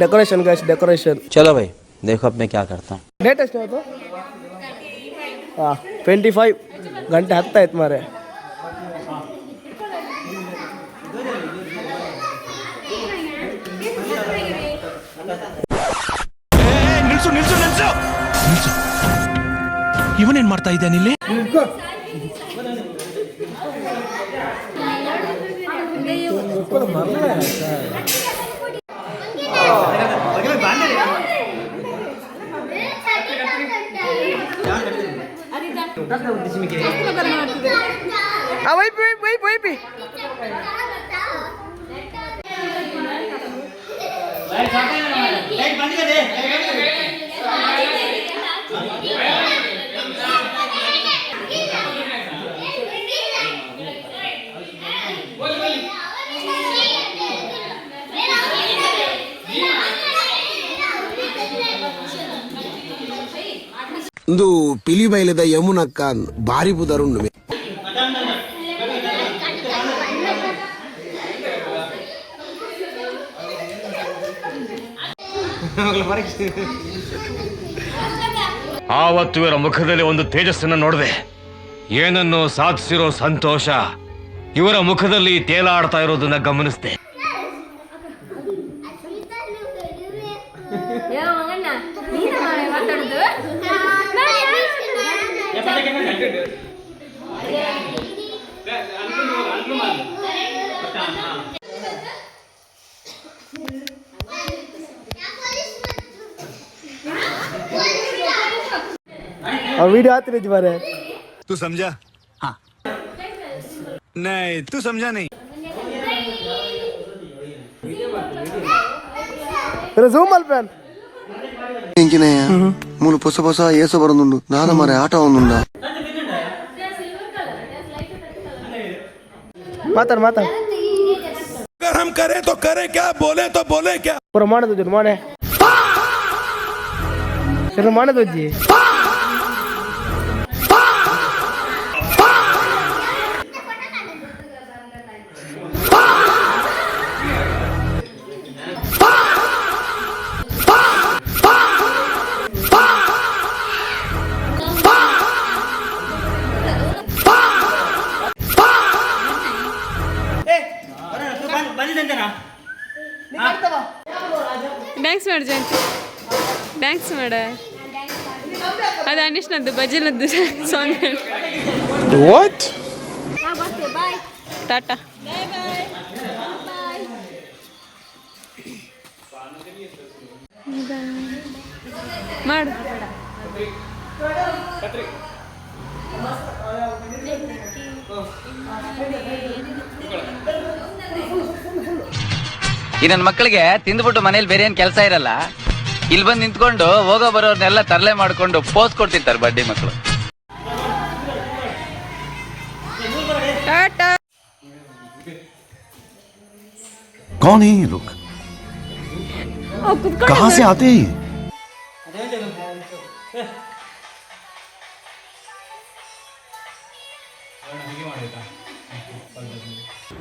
Decoration guys, decoration. चलो भाई देखो अब मैं क्या करता हूँ. ಡೇಟ್ ಎಷ್ಟು ಆಯಿತು? 25 ಗಂಟೆ 10 ಆಯ್ತು ಮಾರೆ. ನಿಲ್ಸು ನಿಲ್ಸು ನಿಲ್ಸು ನಿಲ್ಸು. ಇವನೇನ್ ಮಾಡ್ತಾ ಇದ್ದಾನೆ ಇಲ್ಲಿ? ವೈಪಿ ಒಂದು ಪಿಲಿ ಬೈಲದ ಯಮುನಕ್ಕ ಭಾರಿ ಬುದರುಂಡು. ಆವತ್ತು ಇವರ ಮುಖದಲ್ಲಿ ಒಂದು ತೇಜಸ್ಸನ್ನು ನೋಡಿದೆ. ಏನನ್ನು ಸಾಧಿಸಿರೋ ಸಂತೋಷ ಇವರ ಮುಖದಲ್ಲಿ ತೇಲಾಡ್ತಾ ಇರೋದನ್ನ ಗಮನಿಸಿದೆ. वीडियो आती रही बारे. तू समझा? हाँ. नहीं तू समझा नहीं. ಝೂಮ್ ಅಲ್ಪನ್ ಇಂಚಿನಯ್ಯ ಮೂಲು ಹೊಸ ಹೊಸ ಏಸು ಬರೋದುಂಡು. ದಾದ ಮರೆ ಆಟ ಒಂದುಂಡ. ಮಾತಾಡ್ ಮಾತಾಡ್. अगर हम करें तो करें क्या, बोले तो बोले क्या. ಪುರ ಮಾಡೋದು ಮಾಡೆ ಶುರು ಮಾಡೋದು ಅಜ್ಜಿ. ಡ್ಯಾನ್ಸ್ ಮಾಡು ಜಯಂತಿ, ಡ್ಯಾನ್ಸ್ ಮಾಡ. ಅದು ಅನಿಷ್ನದ್ದು ಭಜನದ್ದು ಸಾಂಗ್. ವಾಟ್? ಟಾಟಾ. ಮಾಡು. ಈ ನನ್ನ ಮಕ್ಕಳಿಗೆ ತಿಂದ್ಬಿಟ್ಟು ಮನೇಲಿ ಬೇರೆ ಏನ್ ಕೆಲಸ ಇರಲ್ಲ, ಇಲ್ಲಿ ಬಂದು ನಿಂತ್ಕೊಂಡು ಹೋಗೋ ಬರೋರ್ನೆಲ್ಲ ತರಲೆ ಮಾಡ್ಕೊಂಡು ಪೋಸ್ ಕೊಡ್ತಿರ್ತಾರೆ ಬಡ್ಡಿ ಮಕ್ಕಳು. कौन है ये लोग? कहाँ से आते हैं?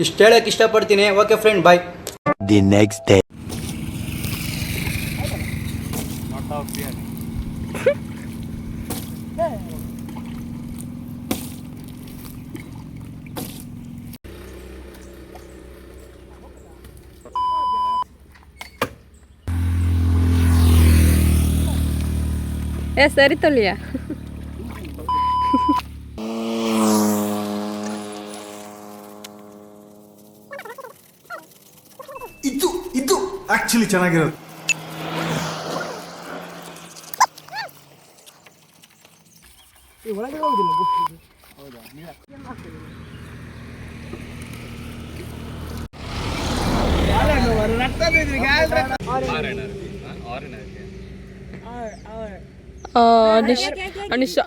ಇಷ್ಟು ಹೇಳಕ್ ಇಷ್ಟಪಡ್ತೀನಿ. Okay friend, bye. The next day. ಸರಿ ತೊಲಿಯ. ಇದು ಆಕ್ಚುಲಿ ಚೆನ್ನಾಗಿರೋದು. ಒಳಗೆ ಹೋಗುದಿಲ್ಲ. ಹೌದಾ? ಅನಿಶ್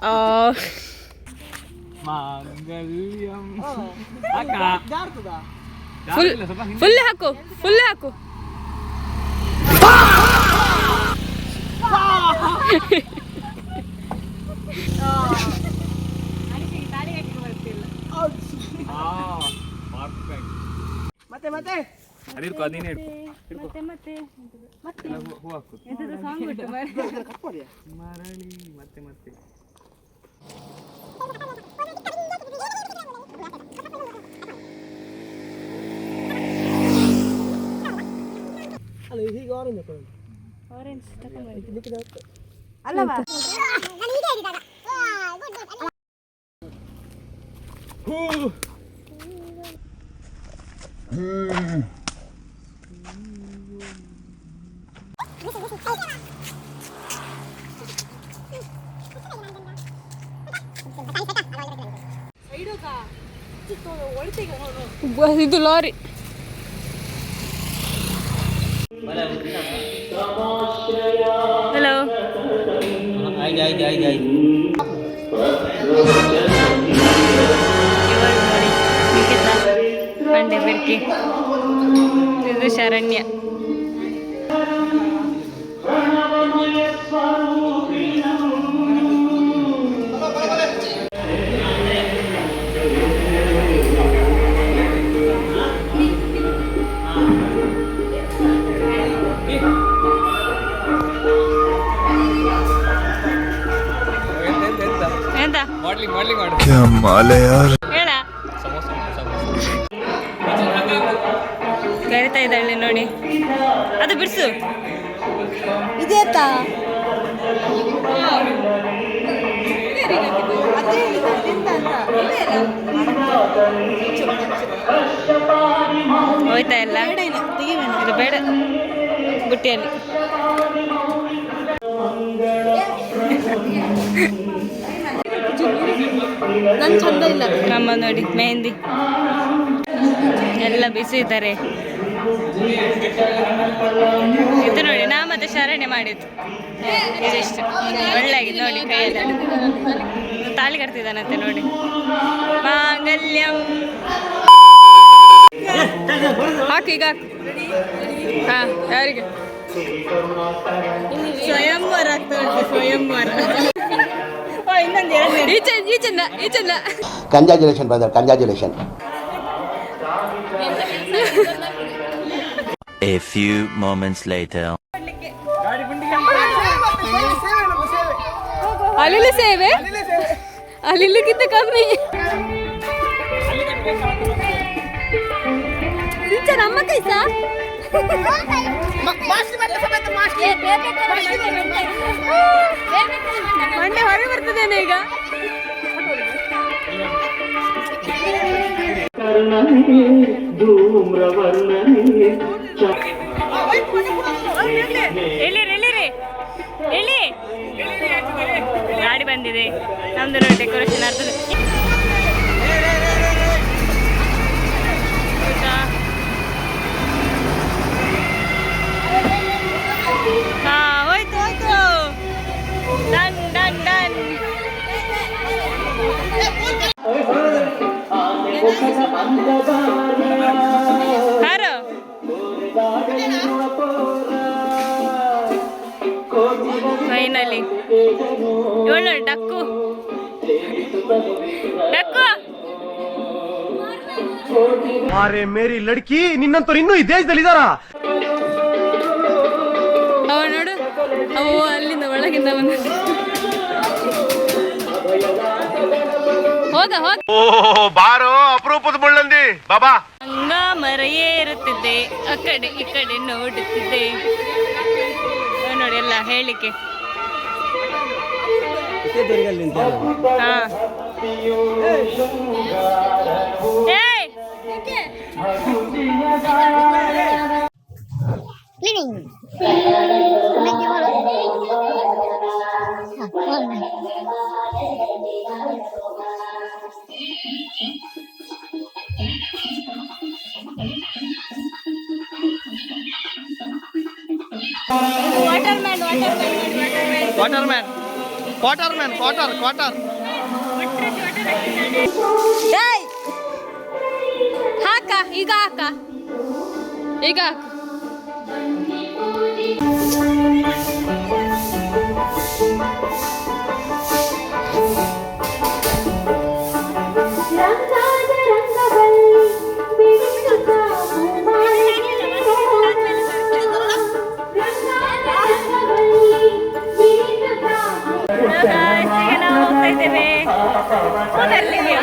ಫುಲ್ ಹಾಕು, ಫುಲ್ ಹಾಕು. ಮತ್ತೆ ಮತ್ತೆ ಅಲ್ಲ ಹೀಗೆ ಆರೆಂಜ್ ಅಲ್ಲವಾ ಇದು ಲಾರಿ. ಹಲೋ ಇವಾಗ ನೋಡಿ ನಿಖಿತಾ ಬಂಡೆ ಬಿರ್ಕಿ, ಇದು ಶರಣ್ಯ. ಎಂತ ಹೇಳ ಕರಿತಾ ಇದ್ದಾಳೆ ನೋಡಿ, ಅದು ಬಿಡಿಸು. ಇದೇತಾ ಹೋಯ್ತಾ ಎಲ್ಲ, ಇದು ಬೇಡ ಬುಟ್ಟಿಯಲ್ಲಿ. ನನ್ ಚಂದ ಇಲ್ಲ. ನಮ್ಮ ನೋಡಿ ಮೆಹಂದಿ ಎಲ್ಲ ಬಿಸಿ ಇದ್ದಾರೆ. ಇದು ನೋಡಿ ನಾ ಮತ್ತೆ ಶರಣ್ಯ ಮಾಡಿದ್ದು, ಇದೆಷ್ಟು ಒಳ್ಳೆಯಾಗಿದೆ ನೋಡಿ. ಕೈಯಲ್ಲಿ ತಾಳಿ ಕಟ್ತಿದ್ದಾನಂತೆ ನೋಡಿ. ಮಾಂಗಲ್ಯಂ ಹಾಕಿ ಈಗ ಹಾಕು. ಹಾ ಯಾರಿಗೆ ಸ್ವಯಂವರ ಆಗ್ತಾ ಉಂಟು, ಸ್ವಯಂವರ. ಈ ಚಂದ congratulation brother, congratulation. A few moments later. ಅಲ್ಲಿ ಸೇವೆ ಅಲ್ಲಿಗಿಂತ ಕಮ್ಮಿ. ನಮ್ಮ ಕೈಸ ಮಂಡೆ ಹೊರಗೆ ಬರ್ತದೇನೆ ಈಗ. ಎಲ್ಲಿ ಗಾಡಿ ಬಂದಿದೆ ನಮ್ದು ನೋಡಿ, ಡೆಕೋರೇಷನ್ ಆಗ್ತದೆ. ಹಾ ಹೋಯ್ತು ಹೋಯ್ತು, ಡನ್ ಡನ್ ಡನ್. ಹಾರು ಫೈನಲಿ ಇವಳು ಡಕ್ಕು ಡಕ್ಕು. ಅರೆ ಮೇರಿ ಲಡ್ಕಿ, ನಿನ್ನಂತವ್ರು ಇನ್ನೂ ಈ ದೇಶದಲ್ಲಿ ಇದಾರ? ಅವ ನೋಡು, ಅವು ಅಲ್ಲಿಂದ ಒಳಗಿಂದ ಬಂದ. ಹೋದ ಹೋದ. ಬಾರೋ ಅಪರೂಪದ ಮುಳ್ಳಂದಿ ಬಾಬಾ. ಹಂಗ ಮರ ಏರುತ್ತಿದ್ದೆ, ಆ ಕಡೆ ಈ ಕಡೆ ನೋಡುತ್ತಿದ್ದೆ. ನೋಡಿ ಎಲ್ಲ ಹೇಳಿಕೆ. ಹಾ ಕ್ವಾರ್ಟರ್ ಹಾಕ ಈಗ ಹಾಕ ಈಗ ಹಾಕು. ರಂಗಾದ ರಂಗದಲ್ಲಿ ತರಲಿಕ್ಕೆ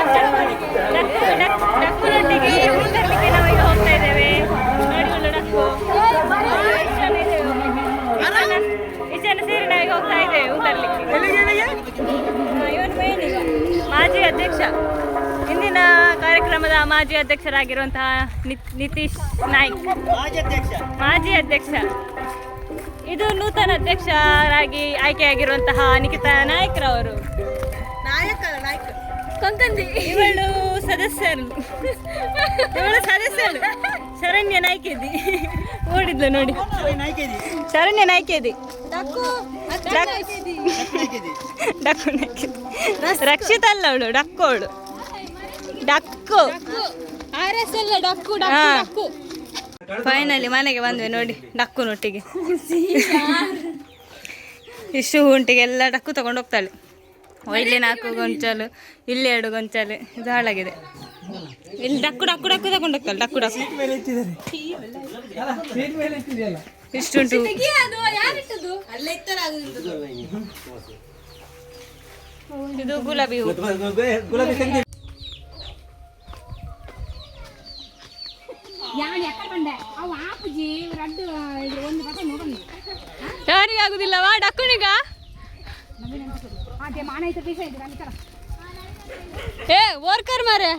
ಡಕ್ಕುನೊಟ್ಟಿಗೆ ಹೂ ತರಲಿಕ್ಕೆ ನಾವೀಗ ಹೋಗ್ತಾ ಇದ್ದೇವೆ. ನೋಡಿಕೊಳ್ಳು ಡಕ್ಕು ಇಷ್ಟನ್ನು ಸೇರಿ ನಾವೀಗ ಹೋಗ್ತಾ ಇದ್ದೇವೆ ಹೂ ತರಲಿಕ್ಕೆ. ಇವನು ಮೇನ್ ಈಗ ಮಾಜಿ ಅಧ್ಯಕ್ಷ, ಇಂದಿನ ಕಾರ್ಯಕ್ರಮದ ಮಾಜಿ ಅಧ್ಯಕ್ಷರಾಗಿರುವಂತಹ ನಿತೀಶ್ ನಾಯ್ಕ್, ಮಾಜಿ ಅಧ್ಯಕ್ಷ. ಇದು ನೂತನ ಅಧ್ಯಕ್ಷರಾಗಿ ಆಯ್ಕೆಯಾಗಿರುವಂತಹ ನಿಖಿತಾ ನಾಯ್ಕರವರು. ಇವಳು ಸದಸ್ಯರು ಶರಣ್ಯ ನಾಯ್ಕೇದಿ ಓಡಿದ್ಲು ನೋಡಿ. ಶರಣ್ಯ ನಾಯ್ಕೇದಿ, ಡಕ್ಕು ನಾಯ್ಕೇದಿ, ರಕ್ಷಿತ ಅಲ್ಲ ಅವಳು, ಡಕ್ಕು ಅವಳು, ಡಕ್ಕು. ಫೈನಲಿ ಮನೆಗೆ ಬಂದ್ವಿ ನೋಡಿ ಡಕ್ಕುನೊಟ್ಟಿಗೆ. ಇಷ್ಟು ಉಂಟಿಗೆಲ್ಲ ಡಕ್ಕು ತಗೊಂಡು ಹೋಗ್ತಾಳೆ. ಇಲ್ಲಿ 4 ಗೊಂಚಲು, ಇಲ್ಲಿ 2 ಗೊಂಚಲು. ಇದು ಹಾಳಾಗಿದೆ. ಇಲ್ಲಿ ಡಕ್ಕು ಡಕ್ಕು ಡಕ್ಕು ತಗೊಂಡು ಹೋಗ್ತಾಳೆ. ಡಕ್ಕು ಡಕ್ಕು ಇಷ್ಟುಂಟು. ಇದು ಗುಲಾಬಿ ಹೂ. ಯಾರಿಗೆ ಆಗುದಿಲ್ಲವಾ ಡಕ್ಕುನಿಗ? ಏ ವರ್ಕರ್ ಮಾರೆ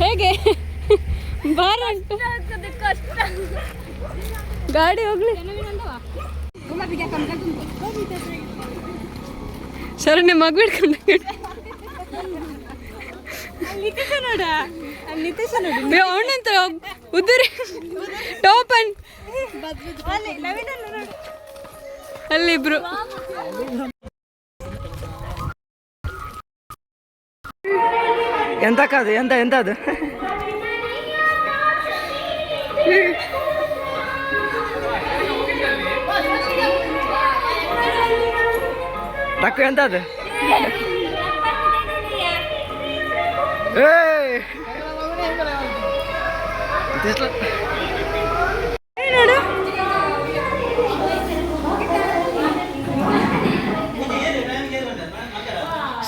ಹೇಗೆ ಬಾರ ಗಾಡಿ ಹೋಗ್ಲಿ. ಶರಣ್ಯ ಮಗು ಹಿಡ್ಕೊಂಡ ಅವನಂತ ಉದುರಿ ಟೋಪನ್ ಅಲ್ಲಿಬ್ರು. ಎಂತಕ್ಕದು ಎಂತದು ಡಕ್ಕು ಎಂತದು?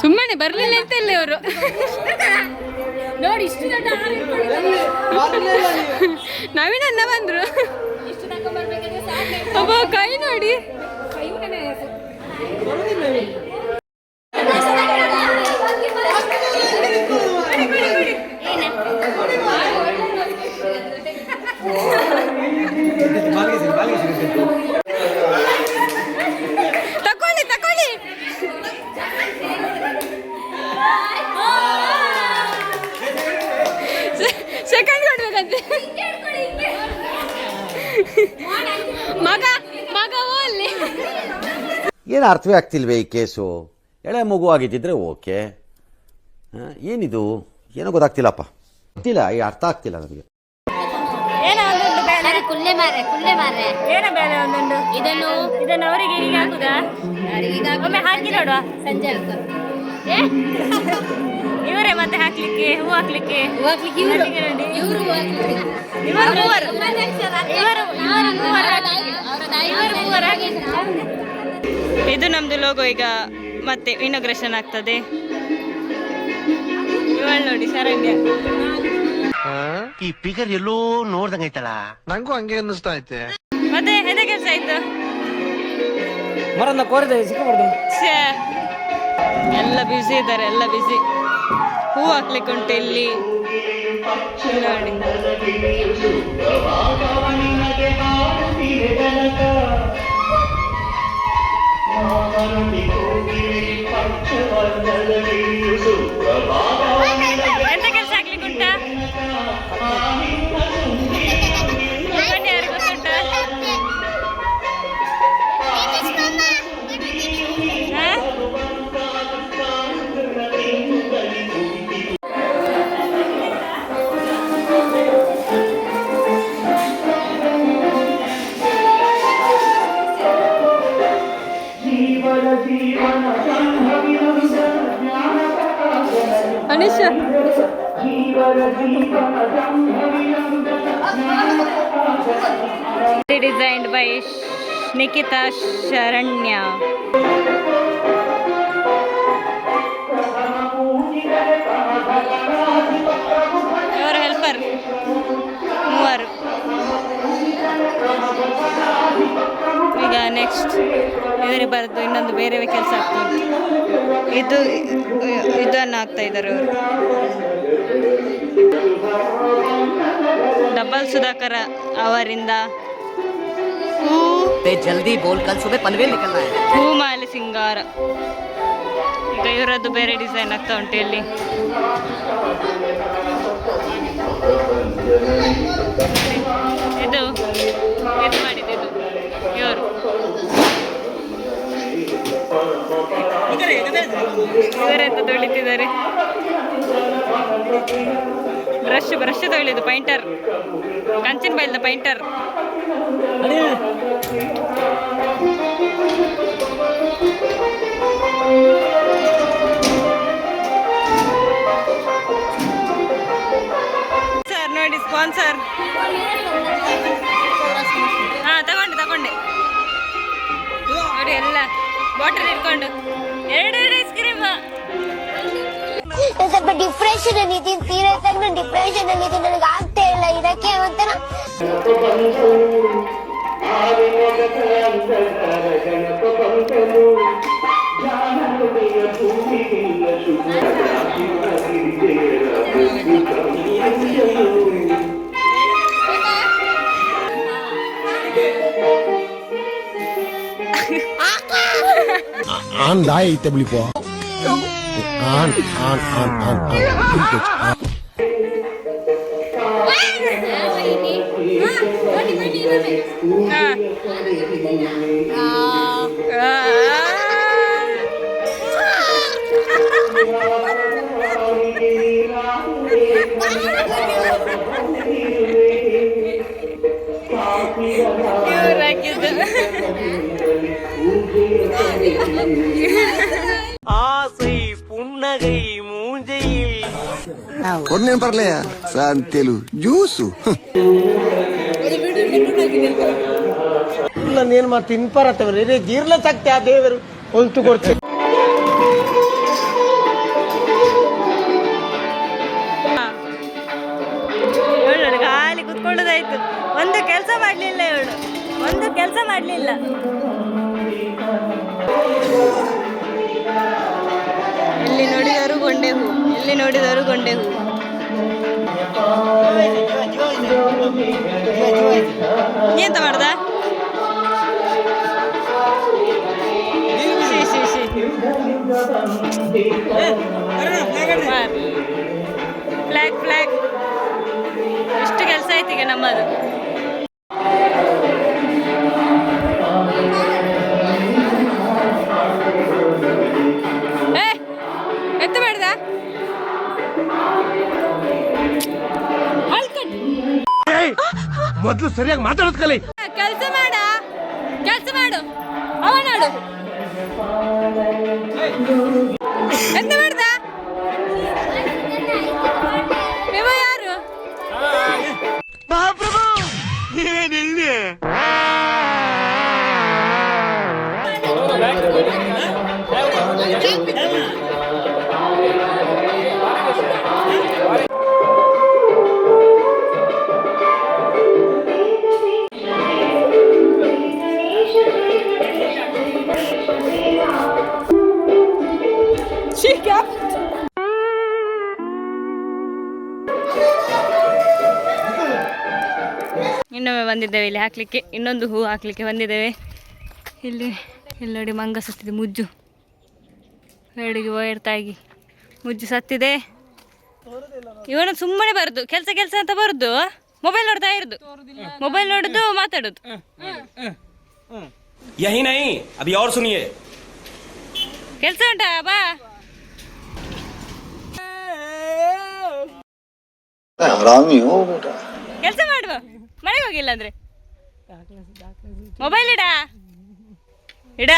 ಸುಮ್ಮನೆ ಬರ್ಲಿಲ್ಲ ಅಂತ ಇಲ್ಲ ಅವರು ನೋಡಿ. ಇಷ್ಟು ದೊಡ್ಡ ನವೀನನ್ನ ಬಂದ್ರು. ಒಬ್ಬ ಕೈ ನೋಡಿ. ತಕೊಳ್ಳಿ ತಕೊಳ್ಳಿ. ಸೆಕೆಂಡ್ ಕೊಡ್ಬೇಕಂತೆ. ಮಗ ಮಗ ಅಲ್ಲಿ ಏನು ಅರ್ಥವೇ ಆಗ್ತಿಲ್ವೇ ಈ ಕೇಸು? ಎಳೆ ಮಗು ಆಗಿದ್ದಿದ್ರೆ ಓಕೆ, ಏನಿದು ಏನೋ ಗೊತ್ತಾಗ್ತಿಲ್ಲಪ್ಪ, ಗೊತ್ತಿಲ್ಲ, ಈ ಅರ್ಥ ಆಗ್ತಿಲ್ಲ ನನಗೆ. ಏನ ಬೇಳೆ ಒಂದೊಂದು ಇದನ್ನು ಅವರಿಗೆ ಹೀಗೆ ಹಾಕುದಾ? ಒಮ್ಮೆ ಹಾಕಿ ನೋಡುವ ಸಂಜೆ. ಇವರೇ ಮತ್ತೆ ಹಾಕ್ಲಿಕ್ಕೆ ಹೂ ಹಾಕ್ಲಿಕ್ಕೆ ಇದು ನಮ್ದು ಲೋಗೋ ಈಗ ಮತ್ತೆ ಇನಾಗ್ರೇಷನ್ ಆಗ್ತದೆ. ಇವಳು ನೋಡಿ ಶರಣ್ಯ. ಈ ಪಿಗರ್ ಎಲ್ಲೋ ನೋಡ್ದಂಗೈತಲ್ಲ, ನಂಗೂ ಹಂಗೆ ಅನ್ನಿಸ್ತಾ ಐತೆ. ಮತ್ತೆ ಹೆದೆ ಕೆಲಸ ಆಯ್ತು. ಮರನ್ನ ಕೋರಿದೆ ಸಿಕ್ಕಬಾರ್ದು. ಎಲ್ಲ ಬ್ಯುಸಿ ಇದ್ದಾರೆ, ಎಲ್ಲ ಬ್ಯುಸಿ. ಹೂ ಹಾಕ್ಲಿಕ್ಕೆ ಉಂಟು ಇಲ್ಲಿ ನೋಡಿ. ಎಂತ ಕೆಲಸ ಆಗ್ಲಿಕ್ಕೆ ಉಂಟಾ? ಯಾರು ಗೊತ್ತುಂಟಾ? Anisha designed by Nikhita Sharanya. ಇವರು ಹೆಲ್ಪರ್ 3. ಈಗ ನೆಕ್ಸ್ಟ್ ಇವರಿಗೆ ಬರೆದು ಇನ್ನೊಂದು ಬೇರೆ ಕೆಲಸ ಆಗ್ತದೆ. ಇದನ್ನು ಹಾಕ್ತಾ ಇದ್ದಾರೆ ಅವರು. ಡಬಲ್ ಸುಧಾಕರ ಅವರಿಂದ ಜಲ್ದಿ ಬೋಲ್ ಕಲ್ ಸುಬೆ ಪನ್ವೇಲ್ ನಿಕಲ್ನಾ ಹೈ. ಹೂಮಾಲೆ ಸಿಂಗಾರ. ಈಗ ಇವರದ್ದು ಬೇರೆ ಡಿಸೈನ್ ಆಗ್ತಾ ಉಂಟು ಇಲ್ಲಿ. ಇದು ಮಾಡಿದ್ದು ಇದು ಇವರು ಇವರೆಂತ ತೊಳಿತಿದ್ದಾರೆ. ಬ್ರಷ್ ತೊಳಿದು ಪೈಂಟರ್, ಕಂಚಿನ ಬೈಲ್ದ ಪೈಂಟರ್. ಸರ್ ನೋಡಿ ಸ್ಪಾನ್ಸರ್. ತಗೊಂಡೆ ನೋಡಿ ಎಲ್ಲ ಬಾಟಲ್ ಇಟ್ಕೊಂಡು 2 ಐಸ್ ಕ್ರೀಮ್. ಸ್ವಲ್ಪ ಡಿಪ್ರೆಷನ್ ಅಲ್ಲಿ ಇದ್ದೀನಿ, ತೀರಾ ಡಿಪ್ರೆಷನ್ ಅಲ್ಲಿ ಇದ್ದೀನಿ, ನನಗೆ ಆಗ್ತಾ ಇಲ್ಲ ಇದಕ್ಕೆ ಒಂಥರ. ஆசை புன்னகை மூஞ்சையில் ஒன்னேம் பரலையா சாந்தேಲು ಜ್ಯೂಸು. ಏನ್ ಮಾಡ್ತಿ ತಿನ್ಪಾರತ್ತವ್ರೆ ಜೀರ್ಲ ಸಕ್ತಿ ಆ ದೇವರು ಹೊಲ್ತು ಕೊಡ್ತೀವಿ. ಖಾಲಿ ಕುತ್ಕೊಳ್ಳೋದಾಯ್ತು, ಒಂದು ಕೆಲಸ ಮಾಡ್ಲಿಲ್ಲ ಇವಳು, ಒಂದು ಕೆಲಸ ಮಾಡ್ಲಿಲ್ಲ. ಎಲ್ಲಿ ನೋಡಿದವರು ಗೊಂಡೆ ಹೂ, ಎಲ್ಲಿ ನೋಡಿದವರು ಗೊಂಡೆ ಹೂ. ಎಂತ ಮಾಡ್ದ? ಫ್ಲಾಗ್ ಎಷ್ಟು ಕೆಲಸ ಆಯ್ತು ಈಗ ನಮ್ಮದು. ಎಂತ ಮಾಡ್ದ? ಮೊದ್ಲು ಸರಿಯಾಗಿ ಮಾತಾಡೋದ್ ಕಲಿ. ಕೆಲಸ ಮಾಡು ಅವನಾಡು. ಎಂತ ಮಾಡ್ದ? ಇವ ಯಾರು? ಮಹಾಪ್ರಭು ಏನಿಲ್ಲ. ಇನ್ನೊಮ್ಮೆ ಬಂದಿದ್ದೇವೆ ಇಲ್ಲಿ ಹಾಕ್ಲಿಕ್ಕೆ, ಇನ್ನೊಂದು ಹೂ ಹಾಕ್ಲಿಕ್ಕೆ ಬಂದಿದ್ದೇವೆ. ಇಲ್ಲಿ ನೋಡಿ ಮಂಗ ಸತ್ತಿದೆ, ಮುಜ್ಜು ಎರಡಿಗೆ ವೈರ್ ತಾಗಿ ಮುಜ್ಜು ಸತ್ತಿದೆ. ಇವನು ಸುಮ್ಮನೆ ಬರುದು ಕೆಲಸ ಅಂತ ಬರುದು, ಮೊಬೈಲ್ ನೋಡ್ತಾ ಇರುದು, ಮೊಬೈಲ್ ನೋಡುದು ಮಾತಾಡುದು. ಯಹಿ ನಹಿ ಅಭಿ ಔರ್ ಸುನಿಯೇ. ಕೆಲಸ ಉಂಟಾ ಬಾ. ಕೆಲಸ ಮಾಡುವ, ಮನೆಗೆ ಹೋಗಿಲ್ಲ ಅಂದ್ರೆ ಮೊಬೈಲ್ ಇಡ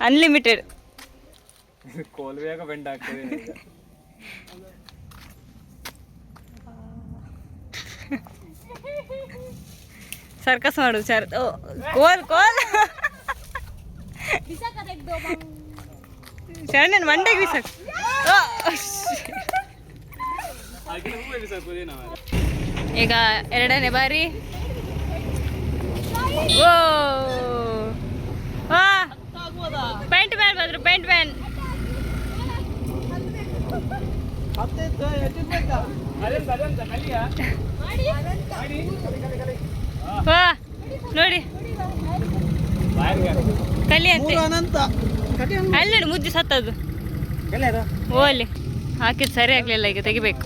ಅನ್ಲಿಮಿಟೆಡ್. ಸರ್ಕಸ್ ಮಾಡು ಕೋಲ್ ಕೋಲ್ ಶರಣ್ಯನ ಮಂಡೆಗೆ ಬಿಸಾಕು. ಈಗ 2ನೇ ಬಾರಿ. ಓ ಪೇಂಟ್ ಮ್ಯಾನ್ ಬಂದ್ರು, ಪೇಂಟ್ ಮ್ಯಾನ್. ನೋಡಿ ಕಲಿ ಅಂತ ಅಲ್ಲಿ ಮುದ್ದೆ ಸತ್ತದು. ಓಲಿ ಹಾಕಿದ್ ಸರಿ ಆಗ್ಲಿಲ್ಲ, ಈಗ ತೆಗಿಬೇಕು.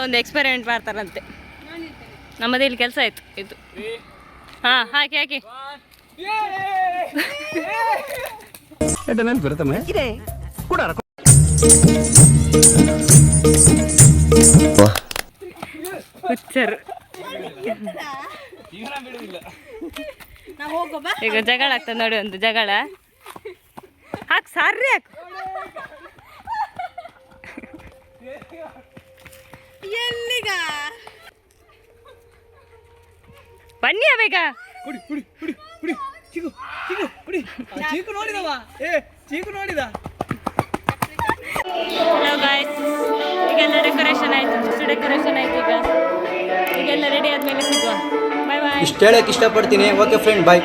ಒಂದು ಎಕ್ಸ್ಪೆರಿಮೆಂಟ್ ಮಾಡ್ತಾರಂತೆ. ನಮ್ಮದೇ ಇಲ್ಲಿ ಕೆಲಸ ಆಯ್ತು ಇದು. ಹಾ ಹಾಕಿ ಹಾಕಿ. ಹುಚ್ಚರು ಈಗ ಜಗಳ ಆಗ್ತದೆ ನೋಡಿ, ಒಂದು ಜಗಳ. ಹಾಕ್ ಸಾರ್ರಿ ಹಾಕು. ಎಲ್ಲಿಗ ಬನ್ನಿ ಬೇಗ. ಹಲೋ ಗಾಯ್ಸ್, ಈಗೆಲ್ಲ ಡೆಕೋರೇಷನ್ ಆಯ್ತು, ಇಷ್ಟು ಡೆಕೋರೇಷನ್ ಆಯ್ತು. ಈಗೆಲ್ಲ ರೆಡಿ ಆದ್ಮೇಲೆ ಸಿಗುವ. ಬಾಯ್ ಬಾಯ್. ಇಷ್ಟು ಹೇಳಕ್ ಇಷ್ಟಪಡ್ತೀನಿ. ಓಕೆ ಫ್ರೆಂಡ್, ಬಾಯ್.